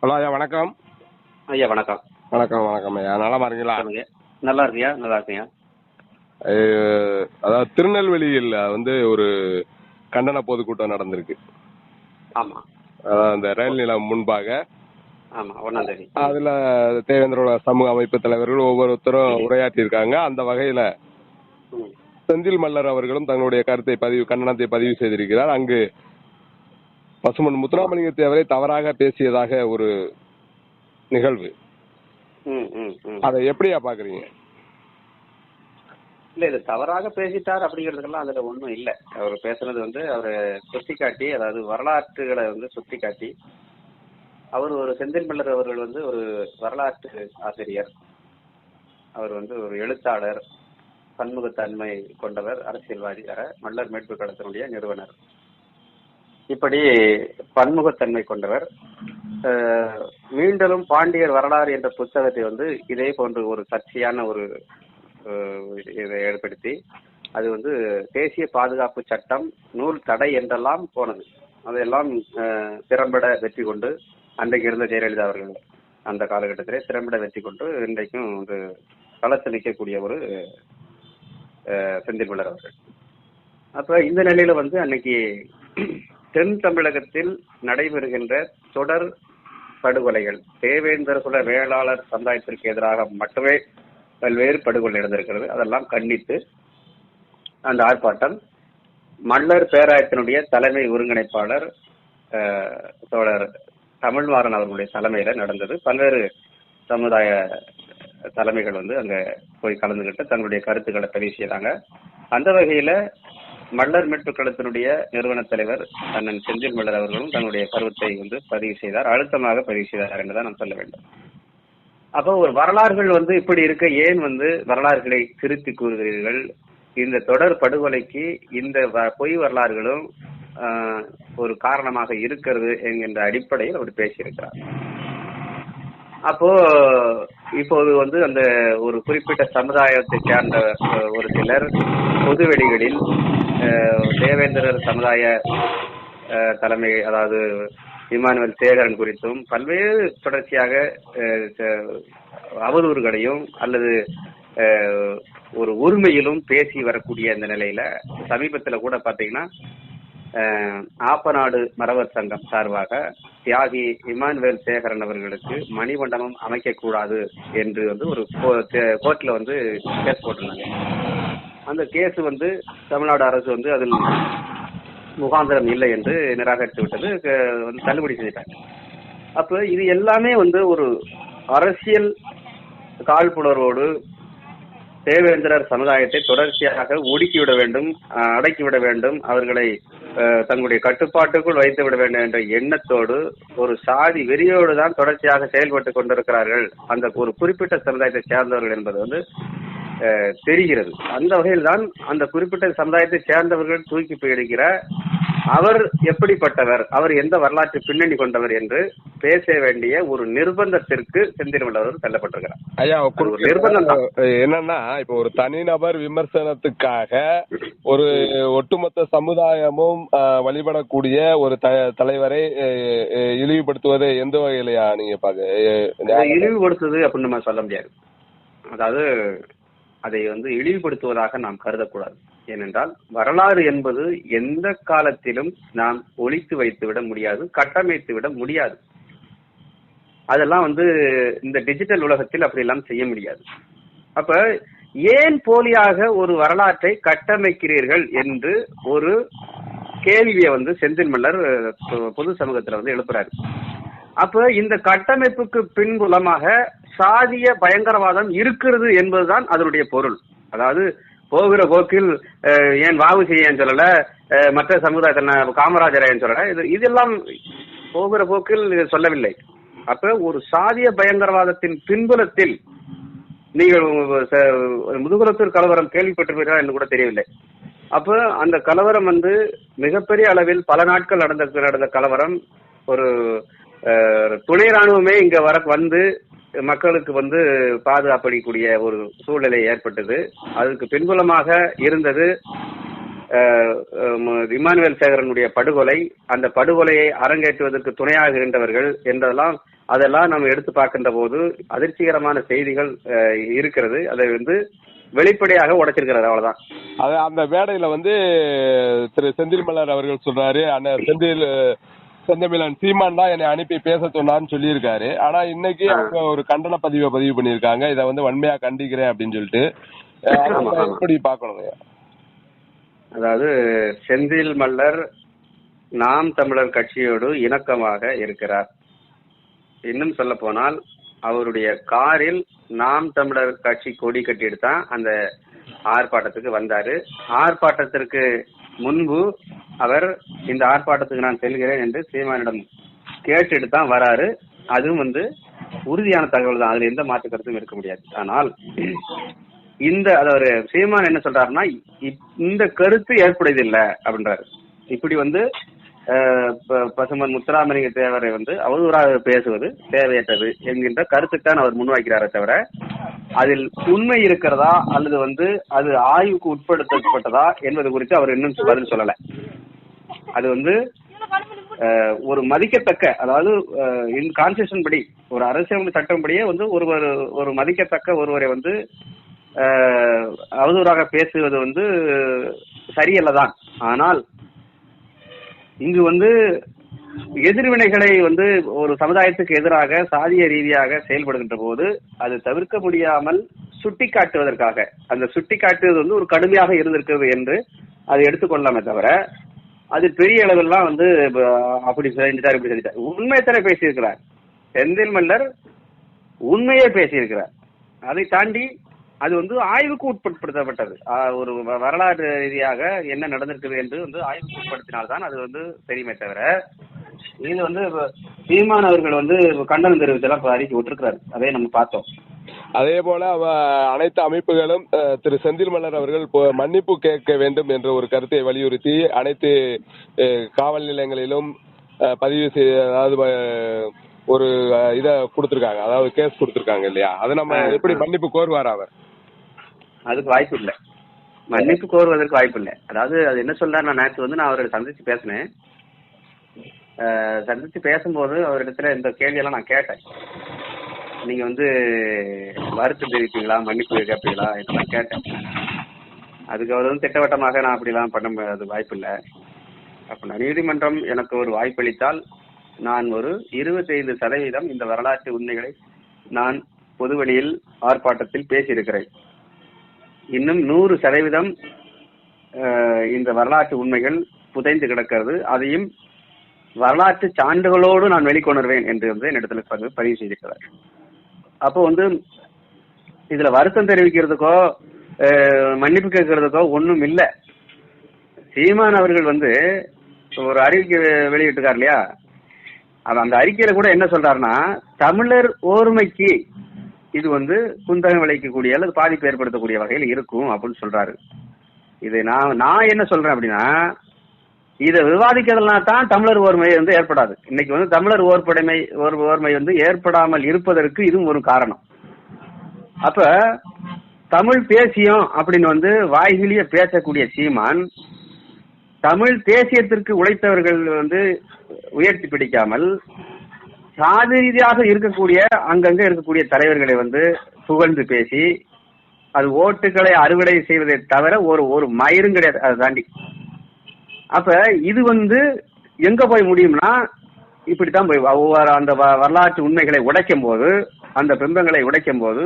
Hello ஐயா, வணக்கம். ஐயா வணக்கம். வணக்கம் வணக்கம் ஐயா, நலமா இருக்கீங்களா? சொல்லுங்க. நல்லா இருக்கியா? நல்லா இருக்கீங்க. அதாவது திருநெல்வேலியில் ஒரு கண்டன பொதுக்கூட்டம் நடந்திருக்கு. ஆமா. அதாவது அந்த ரயில் நிலையம் முன்பாக. ஆமா, 1ஆம் தேதி. அதுல தேவேந்திர சமூக அமைப்பு தலைவர்கள் ஒவ்வொருத்தரும் உரையாற்றியிருக்காங்க. அந்த வகையில செந்தில் மல்லர் அவர்களும் தங்களுடைய கண்டனத்தை பதிவு செய்திருக்கிறார். அங்கு பசுமன் முத்துராமலிங்க தேவரை தவறாக பேசியதாக ஒரு நிகழ்வு. அதை எப்படியா பாக்குறீங்க? இல்ல, இது தவறாக பேசிட்டார் அப்படிங்கிறதுக்கெல்லாம் அதுல ஒண்ணும் இல்ல. அவர் பேசுனது அவரு சுட்டிக்காட்டி, அதாவது வரலாற்றுகளை சுட்டிக்காட்டி, அவர் ஒரு செந்தில் மல்லர் அவர்கள் ஒரு வரலாற்று ஆசிரியர், அவர் ஒரு எழுத்தாளர், பன்முகத்தன்மை கொண்டவர், அரசியல்வாதி, மல்லர் மீட்பு கழகத்தினுடைய நிறுவனர், இப்படி பன்முகத்தன்மை கொண்டவர். மீண்டும் பாண்டியர் வரலாறு என்ற புத்தகத்தை இதே போன்று ஒரு சர்ச்சையான ஒரு இதை ஏற்படுத்தி, அது தேசிய பாதுகாப்பு சட்டம் நூல் தடை என்றெல்லாம் போனது. அதையெல்லாம் திறம்பட வெற்றி கொண்டு, அன்றைக்கு இருந்த ஜெயலலிதா அவர்கள் அந்த காலகட்டத்திலே திறம்பட வெற்றி கொண்டு இன்றைக்கும் களத்து நிற்கக்கூடிய ஒரு செந்தில் மல்லர் அவர்கள். அப்ப இந்த நிலையில அன்னைக்கு தென் தமிழகத்தில் நடைபெறுகின்ற தொடர் படுகொலைகள், தேவேந்திர குல வேளாளர் சமுதாயத்திற்கு எதிராக மட்டுமே பல்வேறு படுகொலை நடந்திருக்கிறது. அதெல்லாம் கண்டித்து அந்த ஆர்ப்பாட்டம் மல்லர் பேராயத்தினுடைய தலைமை ஒருங்கிணைப்பாளர் தோழர் தமிழ்வாரன் அவர்களுடைய தலைமையில நடந்தது. பல்வேறு சமுதாய தலைமைகள் அங்க போய் கலந்துகிட்டு தங்களுடைய கருத்துக்களை பதிவு செய்தாங்க. அந்த வகையில மல்லர் மீட்பு கழகத்தினுடைய நிறுவன தலைவர் அண்ணன் செந்தில் மல்லர் அவர்களும் தன்னுடைய கருத்தை பதிவு செய்தார், அழுத்தமாக பதிவு செய்தார் என்றுதான் நாம் சொல்ல வேண்டும். அப்போ ஒரு வரலாறுகள் இப்படி இருக்க ஏன் வரலாறுகளை திருத்தி கூறுகிறீர்கள்? இந்த தொடர் படுகொலைக்கு இந்த பொய் வரலாறுகளும் ஒரு காரணமாக இருக்கிறது என்கின்ற அடிப்படையில் அவர் பேசியிருக்கிறார். அப்போ இப்போது அந்த ஒரு குறிப்பிட்ட சமுதாயத்தை சேர்ந்த ஒரு சிலர் பொதுவெளிகளில் தேவேந்திரர் சமுதாய தலைமை, அதாவது இமானுவேல் சேகரன் குறித்தும் பல்வேறு தொடர்ச்சியாக அவதூறுகளையும் அல்லது ஒரு உரிமையிலும் பேசி வரக்கூடிய இந்த நிலையில சமீபத்தில் கூட பாத்தீங்கன்னா ஆப்பநாடு மறவர் சங்கம் சார்பாக தியாகி இமானுவேல் சேகரன் அவர்களுக்கு மணிமண்டபம் அமைக்க கூடாது என்று ஒரு கோர்ட்ல கேஸ் போட்டிருந்தாங்க. அந்த கேஸ் தமிழ்நாடு அரசு அதில் முகாந்திரம் இல்லை என்று நிராகரித்து விட்டது, தள்ளுபடி செஞ்சிட்டாங்க. அப்ப இது எல்லாமே ஒரு அரசியல் காழ்ப்புணர்வோடு தேவேந்திரர் சமுதாயத்தை தொடர்ச்சியாக ஒடுக்கிவிட வேண்டும், அடக்கிவிட வேண்டும், அவர்களை தங்களுடைய கட்டுப்பாட்டுக்குள் வைத்து விட வேண்டும் என்ற எண்ணத்தோடு ஒரு சாதி வெறியோடு தான் தொடர்ச்சியாக செயல்பட்டு கொண்டிருக்கிறார்கள் அந்த ஒரு குறிப்பிட்ட சமுதாயத்தை சேர்ந்தவர்கள் என்பது தெரிகிறது. அந்த வகையில் தான் அந்த குறிப்பிட்ட சமுதாயத்தை சேர்ந்தவர்கள் தூக்கி போயிடுகிற அவர் எப்படிப்பட்டவர், அவர் எந்த வரலாற்று பின்னணி கொண்டவர் என்று பேச வேண்டிய ஒரு நிர்பந்தத்திற்கு செந்தில் மல்லர் தள்ளப்பட்டிருக்கிறார். ஐயா, நிர்பந்தம் என்னன்னா, இப்ப ஒரு தனிநபர் விமர்சனத்துக்காக ஒரு ஒட்டுமொத்த சமுதாயமும் வழிபடக்கூடிய ஒரு தலைவரை இழிவுபடுத்துவதை எந்த வகையிலையா நீங்க இழிவுபடுத்துவது அப்படின்னு நம்ம சொல்ல முடியாது. அதாவது அதை இழிவுபடுத்துவதாக நாம் கருதக்கூடாது. ஏனென்றால் வரலாறு என்பது எந்த காலத்திலும் நாம் ஒழித்து வைத்து விட முடியாது, கட்டமைத்து விட முடியாது. அதெல்லாம் இந்த டிஜிட்டல் உலகத்தில் அப்படி எல்லாம் செய்ய முடியாது. அப்ப ஏன் போலியாக ஒரு வரலாற்றை கட்டமைக்கிறீர்கள் என்று ஒரு கேள்வியை செந்தில் மல்லர் பொது சமூகத்துல எழுப்புறாரு. அப்ப இந்த கட்டமைப்புக்கு பின்புலமாக சாதிய பயங்கரவாதம் இருக்கிறது என்பதுதான் அதனுடைய பொருள். அதாவது போகிற போக்கில் ஏன் வாவுசியன் சொல்லல, மற்ற சமுதாயத்தின காமராஜரையன் சொல்லல, இதெல்லாம் போகிற போக்கில் சொல்லவில்லை. அப்ப ஒரு சாதிய பயங்கரவாதத்தின் பின்புலத்தில் நீங்கள் முதுகுளத்தூர் கலவரம் கேள்விப்பட்டிருப்பீர்களா என்று கூட தெரியவில்லை. அப்ப அந்த கலவரம் மிகப்பெரிய அளவில் பல நாட்கள் நடந்த கலவரம். ஒரு துணை ராணுவமே இங்க மக்களுக்கு பாதுகாப்பளிக்கூடிய ஒரு சூழ்நிலை ஏற்பட்டது. அதுக்கு பின்புலமாக இருந்தது இமானுவேல் சேகரனுடைய படுகொலை. அந்த படுகொலையை அரங்கேற்றுவதற்கு துணையாக இருந்தவர்கள் என்றெல்லாம் அதெல்லாம் நம்ம எடுத்து பார்க்கின்ற போது அதிர்ச்சிகரமான செய்திகள் இருக்கிறது. அதை வந்து வெளிப்படையாக உடைச்சிருக்கிறார். அவ்வளவுதான். அந்த மேடையில வந்து திரு செந்தில் மலர் அவர்கள் சொல்றாரு, செந்தமிழன் சீமான் தான் என்னை அனுப்பி பேச சொன்னான்னு சொல்லியிருக்காரு. ஆனா இன்னைக்கு அவங்க ஒரு கண்டன பதிவு பண்ணியிருக்காங்க. இதை வந்து வன்மையா கண்டிக்கிறேன் அப்படின்னு சொல்லிட்டு. எப்படி பாக்கணுங்க? அதாவது செந்தில் மல்லர் நாம் தமிழர் கட்சியோடு இணக்கமாக இருக்கிறார். இன்னும் சொல்ல போனால் அவருடைய காரில் நாம் தமிழர் கட்சி கொடி கட்டிட்டு தான் அந்த ஆர்ப்பாட்டத்துக்கு வந்தாரு. ஆர்ப்பாட்டத்திற்கு முன்பு அவர் இந்த ஆர்ப்பாட்டத்துக்கு நான் செல்கிறேன் என்று சீமானிடம் கேட்டுட்டு தான் வராரு. அதுவும் வந்து உறுதியான தகவல் தான், அதுல எந்த மாற்று கருத்தும் இருக்க முடியாது. ஆனால் அதாவது சீமான் என்ன சொல்றாருன்னா, இந்த கருத்து ஏற்புடையதில்லை அப்படின்றாரு. இப்படி வந்து பசுமன் முத்துராமலிங்க தேவரை வந்து அவதூறாக பேசுவது தேவையற்றது என்கின்ற கருத்துத்தான் அவர் முன்வைக்கிறாரே தவிர அதில் உண்மை இருக்கிறதா அல்லது வந்து அது ஆய்வுக்கு உட்படுத்தப்பட்டதா என்பது குறித்து அவர் இன்னும் பதில் சொல்லல. அது வந்து ஒரு மதிக்கத்தக்க, அதாவது கான்ஸ்டிடியூஷன் படி, ஒரு அரசியல் சட்டம்படியே வந்து ஒரு மதிக்கத்தக்க ஒருவரை வந்து அவதூறாக பேசுவது வந்து சரியல்லதான். ஆனால் இங்கு வந்து எதிர்வினைகளை வந்து ஒரு சமுதாயத்துக்கு எதிராக சாதிய ரீதியாக செயல்படுகின்ற போது அது தவிர்க்க முடியாமல் சுட்டிக்காட்டுவதற்காக, அந்த சுட்டிக்காட்டுவது வந்து ஒரு கடுமையாக இருந்திருக்கிறது என்று அதை எடுத்துக்கொள்ளலாமே தவிர அது பெரிய அளவெல்லாம் வந்து அப்படி செஞ்சுட்டார் இப்படி செஞ்சுட்டார். உண்மையத்தனை பேசியிருக்கிறார் செந்தில் மல்லர், உண்மையே பேசியிருக்கிறார். அதை தாண்டி அது வந்து ஆய்வுக்கு உட்படுத்தப்பட்டது. ஒரு வரலாற்று ரீதியாக என்ன நடந்திருக்குது என்று வந்து ஆய்வுக்கு உட்படுத்தினால்தான் அது வந்து தெரியுமே தவிர இது வந்து சீமான் அவர்கள் வந்து கண்டனம் தெரிவித்தெல்லாம் அறிக்கை விட்டுருக்கிறாரு. அதே நம்ம பார்த்தோம். அதே போல அனைத்து அமைப்புகளும் திரு செந்தில் மலர் அவர்கள் மன்னிப்பு கேட்க வேண்டும் என்ற ஒரு கருத்தை வலியுறுத்தி அனைத்து காவல் நிலையங்களிலும் பதிவு அதாவது ஒரு இதை கொடுத்திருக்காங்க, அதாவது கேஸ் கொடுத்திருக்காங்க இல்லையா? அதை நம்ம எப்படி மன்னிப்பு கோருவார் அவர்? அதுக்கு வாய்ப்பு இல்லை, மன்னிப்பு கோருவதற்கு வாய்ப்பு இல்லை. அதாவது அது என்ன சொல்றாரு, நான் நேற்று வந்து நான் அவரை சந்திச்சு பேசினேன். சந்திச்சு பேசும்போது அவரிடத்துல இந்த கேள்வியெல்லாம் நான் கேட்டேன். நீங்க வந்து வருத்தம் தெரிவிப்பீங்களா, மன்னிப்பு கேட்பீங்களா இதெல்லாம் கேட்டேன். அதுக்கு அவர் வந்து திட்டவட்டமாக நான் அப்படிலாம் பண்ண முடியாது, வாய்ப்பு இல்லை. அப்ப நீதிமன்றம் எனக்கு ஒரு வாய்ப்பளித்தால் நான் ஒரு 25% இந்த வரலாற்று உண்மைகளை நான் பொதுவெளியில் ஆர்ப்பாட்டத்தில் பேசியிருக்கிறேன். இன்னும் 100% இந்த வரலாற்று உண்மைகள் புதைந்து கிடக்கிறது. அதையும் வரலாற்று சான்றுகளோடு நான் வெளிக்கொணர்வேன் என்று வந்து என்னிடத்துல பதிவு செய்திருக்கிறார். அப்போ வந்து இதுல வருத்தம் தெரிவிக்கிறதுக்கோ மன்னிப்பு கேட்கறதுக்கோ ஒன்றும் இல்லை. சீமான் அவர்கள் வந்து ஒரு அறிக்கை வெளியிட்டிருக்கார் இல்லையா? அந்த அறிக்கையில கூட என்ன சொல்றாருன்னா, தமிழர் ஓர்மைக்கு இது வந்து குந்தகம் விளைக்கக்கூடிய அல்லது பாதிப்பு ஏற்படுத்தக்கூடிய வகையில் இருக்கும் அப்படின்னு சொல்றாரு. இது நான் என்ன சொல்றேன் அப்படின்னா, இதை விவாதிக்கிறதுனா தான் தமிழர் ஓர்மை வந்து ஏற்படாது. இன்னைக்கு வந்து தமிழர் ஓர்மை வந்து ஏற்படாமல் இருப்பதற்கு இதுவும் ஒரு காரணம். அப்ப தமிழ் தேசியம் அப்படின்னு வந்து வாய்கிலிய பேசக்கூடிய சீமான் தமிழ் தேசியத்திற்கு உழைத்தவர்கள் வந்து உயர்த்தி பிடிக்காமல் சாதி ரீதியாக இருக்கக்கூடிய அங்கங்க இருக்கக்கூடிய தலைவர்களை வந்து புகழ்ந்து பேசி அது ஓட்டுகளை அறுவடை செய்வதை தவிர ஒரு மயிரும் கிடையாது அதை தாண்டி. அப்ப இது வந்து எங்க போய் முடியும்னா இப்படித்தான் போய் ஒவ்வொரு அந்த வரலாற்று உண்மைகளை உடைக்கும் போது, அந்த பிம்பங்களை உடைக்கும் போது,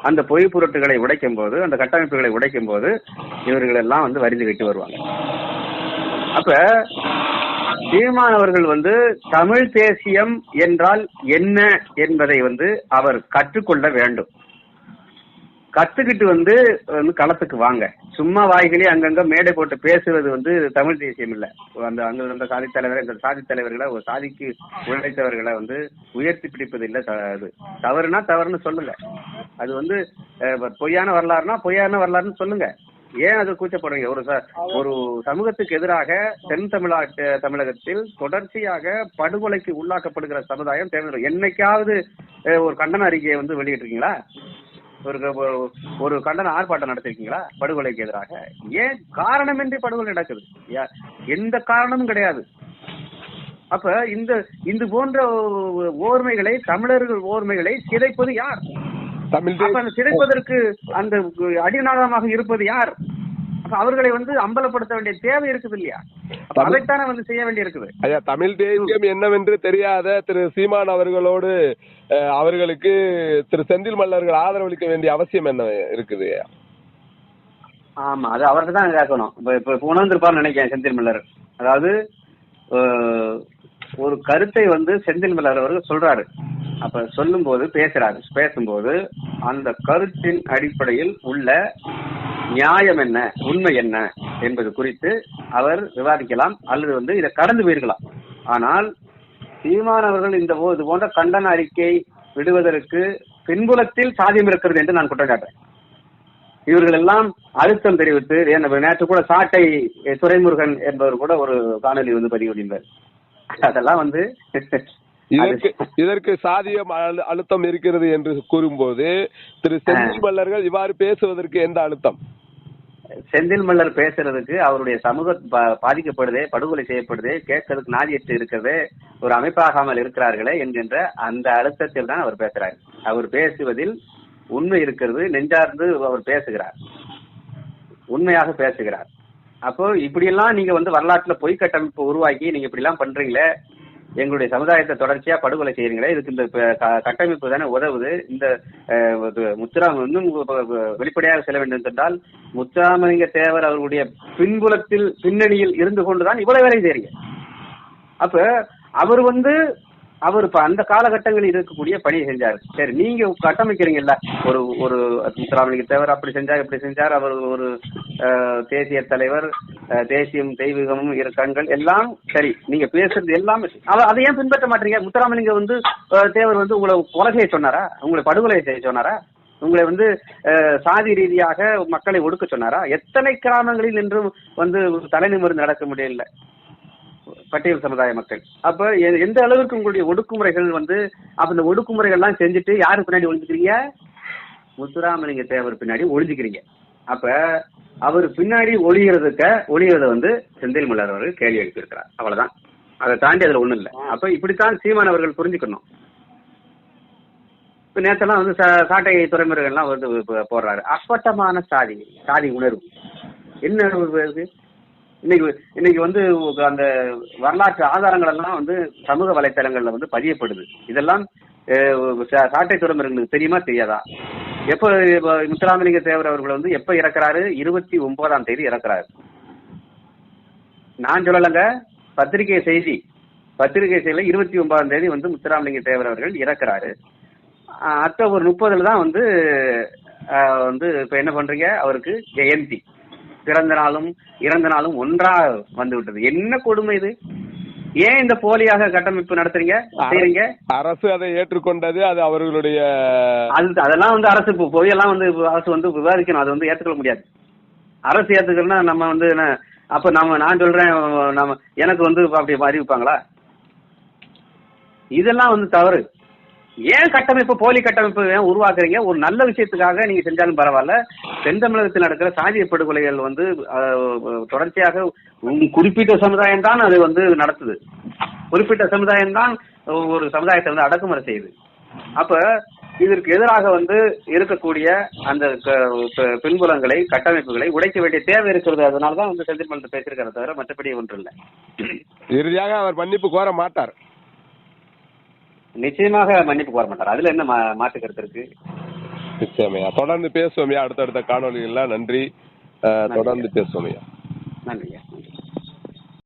அந்த பொய் புரட்டுகளை உடைக்கும் போது, அந்த கட்டமைப்புகளை உடைக்கும் போது இவர்கள் எல்லாம் வந்து வரிந்து விட்டு வருவாங்க. அப்ப சீமான் அவர்கள் வந்து தமிழ் தேசியம் என்றால் என்ன என்பதை வந்து அவர் கற்றுக்கொள்ள வேண்டும். கத்துக்கிட்டு வந்து களத்துக்கு வாங்க. சும்மா வாய்களே அங்கங்க மேடை போட்டு பேசுவது வந்து தமிழ் தேசியம் இல்லை. அந்த சாதி தலைவரை, இந்த சாதி தலைவர்களை, ஒரு சாதிக்கு உழைத்தவர்களை வந்து உயர்த்தி பிடிப்பது இல்லை. அது தவறுனா தவறுன்னு சொல்லுங்க. அது வந்து பொய்யான வரலாறுனா பொய்யான வரலாறுன்னு சொல்லுங்க. ஏன் அது கூச்சப்படுறீங்க? ஒரு சமூகத்துக்கு எதிராக தென் தமிழகத்தில் தொடர்ச்சியாக படுகொலைக்கு உள்ளாக்கப்படுகிற சமுதாயம் தேவை. என்னைக்காவது ஒரு கண்டன அறிக்கையை வந்து வெளியிட்டிருக்கீங்களா? ஒரு கண்டன ஆர்ப்பாட்டம் நடத்திருக்கீங்களா படுகொலைக்கு எதிராக? ஏன் காரணமின்றி படுகொலை நடக்குது? எந்த காரணமும் கிடையாது. அப்ப இந்த போன்ற ஓர்மைகளை, தமிழர்கள் ஓர்மைகளை சிதைப்பது யார்? சிதைப்பதற்கு அந்த அடிநாதமாக இருப்பது யார்? அவர்களை அம்பலப்படுத்த வேண்டிய தேவை இருக்குது இல்லையா? அதைத்தானே செய்ய வேண்டி இருக்குது. ஐயா, தமிழ் தேசியம் என்னவென்று தெரியாத திரு சீமான் அவர்களோடு அவர்களுக்கு திரு செந்தில் மல்லர்கள் ஆதரவளிக்க வேண்டிய அவசியம் என்ன இருக்குது? ஆமா, அது அவர்கிட்ட தான் கேட்கணும். இப்ப உணர்ந்திருப்பார்னு நினைக்கிறேன் செந்தில் மல்லர். அதாவது ஒரு கருத்தை செந்தில் மல்லர் அவர்கள் சொல்றாரு. அப்ப சொல்லும் போது பேசும்போது அந்த கருத்தின் அடிப்படையில் உள்ள நியாயம் என்ன, உண்மை என்ன என்பது குறித்து அவர் விவாதிக்கலாம், அல்லது இதை கடந்து போயிருக்கலாம். ஆனால் சீமான் அவர்கள் இது போன்ற கண்டன அறிக்கை விடுவதற்கு பின்புலத்தில் சாதியம் இருக்கிறது என்று நான் குற்றம் சாட்டுறேன். இவர்கள் எல்லாம் அழுத்தம் தெரிவித்து, நேற்று கூட சாட்டை துரைமுருகன் என்பவர் கூட ஒரு காணொலி பதிவிடுகிறார். அதெல்லாம் இதற்கு சாதியம் அழுத்தம் இருக்கிறது என்று கூறும்போது திரு செந்தில் மல்லர்கள் இவ்வாறு பேசுவதற்கு எந்த அழுத்தம்? செந்தில் மல்லர் பேசுறதுக்கு அவருடைய சமூகம் பாதிக்கப்படுதே, படுகொலை செய்யப்படுதே, கேட்கறதுக்கு நாதியற்று இருக்கிறதே, ஒரு அமைப்பாகாமல் இருக்கிறார்களே என்கின்ற அந்த அழுத்தத்தில் தான் அவர் பேசுறாரு. அவர் பேசுவதில் உண்மை இருக்கிறது, நெஞ்சார்ந்து அவர் பேசுகிறார், உண்மையாக பேசுகிறார். அப்போ இப்படியெல்லாம் நீங்க வரலாற்றுல பொய் கட்டமைப்பு உருவாக்கி நீங்க இப்படி எல்லாம் பண்றீங்களே, எங்களுடைய சமுதாயத்தை தொடர்ச்சியா படுகொலை செய்யறீங்களே, இதுக்கு இந்த கட்டமைப்பு தானே உதவுது. இந்த இன்னும் வெளிப்படையாக செல்ல வேண்டும் என்றால் முத்துராமலிங்க தேவர் அவர்களுடைய பின்னணியில் இருந்து கொண்டுதான் இவ்வளவு வேலை செய்றீங்க. அப்ப அவர் அந்த காலகட்டங்களில் இருக்கக்கூடிய பணியை செஞ்சாரு. சரி, நீங்க கட்டமைக்கிறீங்கல்ல, ஒரு முத்துராமலிங்க தேவர் அப்படி செஞ்சார் இப்படி செஞ்சார், அவர் ஒரு தேசிய தலைவர், தேசியம் தெய்வீகமும் இரு கண்கள் எல்லாம் சரி, நீங்க பேசுறது எல்லாமே அதை ஏன் பின்பற்ற மாட்டீங்க? முத்துராமலிங்க தேவர் உங்களை கொலை செய்ய சொன்னாரா? உங்களை படுகொலை செய்ய சொன்னாரா? உங்களை சாதி ரீதியாக மக்களை ஒடுக்க சொன்னாரா? எத்தனை கிராமங்களில் என்றும் தலை நிமிர்ந்து நடக்க முடியல பட்டியல் சமுதாய மக்கள். அப்ப எந்த அளவுக்கு உங்களுடைய ஒடுக்குமுறைகள் அப்ப இந்த ஒடுக்குமுறைகள் எல்லாம் செஞ்சுட்டு யாரு பின்னாடி ஒழிஞ்சுக்கிறீங்க? முத்துராமலிங்க தேவர் பின்னாடி ஒழிஞ்சுக்கிறீங்க. அப்ப அவர் பின்னாடி ஒளியறத செந்தில் மல்லர் அவர்கள் கேள்வி எழுப்பியிருக்கிறார். அவ்வளவுதான், அதை தாண்டி அதுல ஒண்ணும் இல்லை. அப்ப இப்படித்தான் சீமான் அவர்கள் புரிஞ்சுக்கணும். இப்ப நேத்தெல்லாம் சாட்டை துறைமுருகன் எல்லாம் போடுறாரு. அப்பட்டமான சாதி உணர்வு. என்ன உணர்வு? இன்னைக்கு அந்த வரலாற்று ஆதாரங்கள் எல்லாம் சமூக வலைத்தளங்கள்ல பதியப்படுது. இதெல்லாம் சாட்டை துறைமுருகனுக்கு தெரியுமா தெரியாதா? எப்ப முத்துராமலிங்க தேவர் அவர்கள் எப்ப இறக்குறாரு? 29ஆம் தேதி இறக்குறாரு. நான் சொல்லலங்க, பத்திரிகை செய்தியில 29ஆம் தேதி முத்துராமலிங்க தேவர் அவர்கள் இறக்குறாரு. அக்டோபர் 30 தான் இப்ப என்ன பண்றீங்க? அவருக்கு ஜெயந்தி, பிறந்த நாளும் இறந்த நாளும் ஒன்றா வந்து விட்டது. என்ன கொடுமை இது? ஏன் இந்த போலியாக கட்டமைப்பு நடத்துறீங்க? அரசு அதை ஏற்றுக்கொண்டது, அது அவர்களுடைய அதெல்லாம் அரசு பொய்யெல்லாம் அரசு விவாதிக்கணும். அது ஏற்றுக்கொள்ள முடியாது. அரசு ஏத்துக்கணும்னா நம்ம அப்ப நான் சொல்றேன், எனக்கு அப்படி அறிவிப்பாங்களா? இதெல்லாம் தவறு. ஏன் கட்டமைப்பு, போலி கட்டமைப்பு ஏன் உருவாக்குறீங்க? ஒரு நல்ல விஷயத்துக்காக நீங்க செஞ்சாலும் பரவாயில்ல. தென் தமிழகத்தில் நடக்கிற சாதிய படுகொலைகள் தொடர்ச்சியாக குறிப்பிட்ட சமுதாயம் தான் அது நடத்துது. குறிப்பிட்ட சமுதாயம் தான் ஒரு சமுதாயத்தை அடக்குமுறை செய்யுது. அப்ப இதற்கு எதிராக இருக்கக்கூடிய அந்த பின்புலங்களை, கட்டமைப்புகளை உடைக்க வேண்டிய தேவை இருக்கிறது. அதனாலதான் செந்தில் மல்லர் பேசியிருக்கிறத தவிர மற்றபடி ஒன்றும் இல்லை. இறுதியாக அவர் மன்னிப்பு கோர மாட்டார். நிச்சயமாக மன்னிப்பு கோர மாட்டார். அதுல என்ன மாற்று கருத்து இருக்கு? நிச்சயமையா தொடர்ந்து பேசுவோமையா அடுத்தடுத்த காணொலிகள்லாம். நன்றி, தொடர்ந்து பேசுவோமையா. நன்றியா.